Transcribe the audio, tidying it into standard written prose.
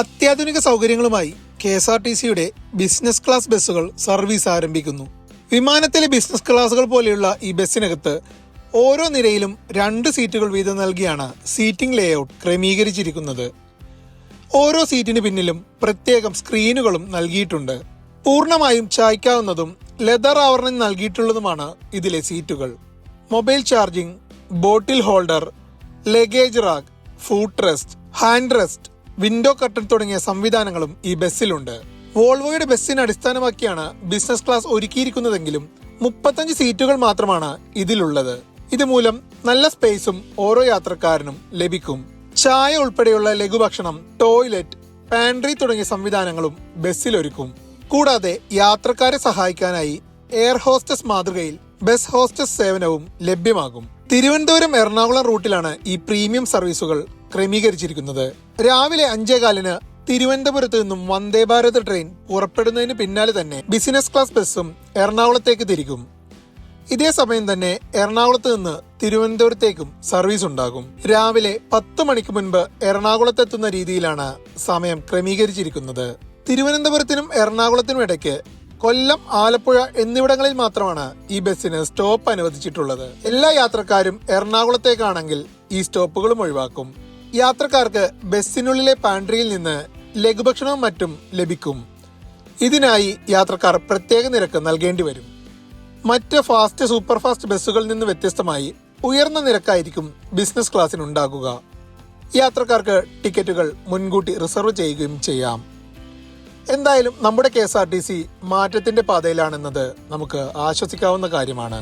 അത്യാധുനിക സൗകര്യങ്ങളുമായി KSRTCയുടെ business class ബസ്സുകൾ service ആരംഭിക്കുന്നു. വിമാനത്തിലെ ബിസിനസ് ക്ലാസുകൾ പോലെയുള്ള ഈ ബസ്സിനകത്ത് ഓരോ നിരയിലും 2 സീറ്റുകൾ വീതം നൽകിയാണ് സീറ്റിംഗ് ലേഔട്ട് ക്രമീകരിച്ചിരിക്കുന്നത്. ഓരോ സീറ്റിന് പിന്നിലും പ്രത്യേകം സ്ക്രീനുകളും നൽകിയിട്ടുണ്ട്. പൂർണ്ണമായും ചായ്ക്കാവുന്നതും ലെതർ ആവരണം നൽകിയിട്ടുള്ളതുമാണ് ഇതിലെ സീറ്റുകൾ. മൊബൈൽ ചാർജിംഗ്, ബോട്ടിൽ holder, luggage rack, food rest, hand rest, window curtain തുടങ്ങിയ സംവിധാനങ്ങളും ഈ ബസ്സിലുണ്ട്. വോൾവോയുടെ ബസ്സിനെ അടിസ്ഥാനമാക്കിയാണ് ബിസിനസ് ക്ലാസ് ഒരുക്കിയിരിക്കുന്നതെങ്കിലും 35 സീറ്റുകൾ മാത്രമാണ് ഇതിലുള്ളത്. ഇതുമൂലം നല്ല സ്പേസും ഓരോ യാത്രക്കാരനും ലഭിക്കും. ചായ ഉൾപ്പെടെയുള്ള ലഘുഭക്ഷണം, ടോയ്ലറ്റ്, പാൻട്രി തുടങ്ങിയ സംവിധാനങ്ങളും ബസ്സിലൊരുക്കും. കൂടാതെ യാത്രക്കാരെ സഹായിക്കാനായി എയർ ഹോസ്റ്റസ് മാതൃകയിൽ ബസ് ഹോസ്റ്റസ് സേവനവും ലഭ്യമാകും. തിരുവനന്തപുരം എറണാകുളം റൂട്ടിലാണ് ഈ പ്രീമിയം സർവീസുകൾ ക്രമീകരിച്ചിരിക്കുന്നത്. രാവിലെ 5:15 തിരുവനന്തപുരത്ത് നിന്നും വന്ദേ ഭാരത് ട്രെയിൻ പുറപ്പെടുന്നതിന് പിന്നാലെ തന്നെ ബിസിനസ് ക്ലാസ് ബസ്സും എറണാകുളത്തേക്ക് തിരിക്കും. ഇതേ സമയം തന്നെ എറണാകുളത്ത് നിന്ന് തിരുവനന്തപുരത്തേക്കും സർവീസ് ഉണ്ടാകും. രാവിലെ 10 മണിക്ക് മുൻപ് എറണാകുളത്തെത്തുന്ന രീതിയിലാണ് സമയം ക്രമീകരിച്ചിരിക്കുന്നത്. തിരുവനന്തപുരത്തിനും എറണാകുളത്തിനും ഇടയ്ക്ക് കൊല്ലം, ആലപ്പുഴ എന്നിവിടങ്ങളിൽ മാത്രമാണ് ഈ ബസ്സിന് സ്റ്റോപ്പ് അനുവദിച്ചിട്ടുള്ളത്. എല്ലാ യാത്രക്കാരും എറണാകുളത്തേക്കാണെങ്കിൽ ഈ സ്റ്റോപ്പുകളും ഒഴിവാക്കും. യാത്രക്കാർക്ക് ബസ്സിനുള്ളിലെ പാൻട്രിയിൽ നിന്ന് ലഘുഭക്ഷണവും മറ്റും ലഭിക്കും. ഇതിനായി യാത്രക്കാർ പ്രത്യേക നിരക്ക് നൽകേണ്ടി വരും. മറ്റ് ഫാസ്റ്റ്, സൂപ്പർഫാസ്റ്റ് ബസ്സുകളിൽ നിന്ന് വ്യത്യസ്തമായി ഉയർന്ന നിരക്കായിരിക്കും ബിസിനസ് ക്ലാസ്സിനുണ്ടാകുക. യാത്രക്കാർക്ക് ടിക്കറ്റുകൾ മുൻകൂട്ടി റിസർവ് ചെയ്യുകയും ചെയ്യാം. എന്തായാലും നമ്മുടെ KSRTC മാറ്റത്തിന്റെ പാതയിലാണെന്നത് നമുക്ക് ആശ്വസിക്കാവുന്ന കാര്യമാണ്.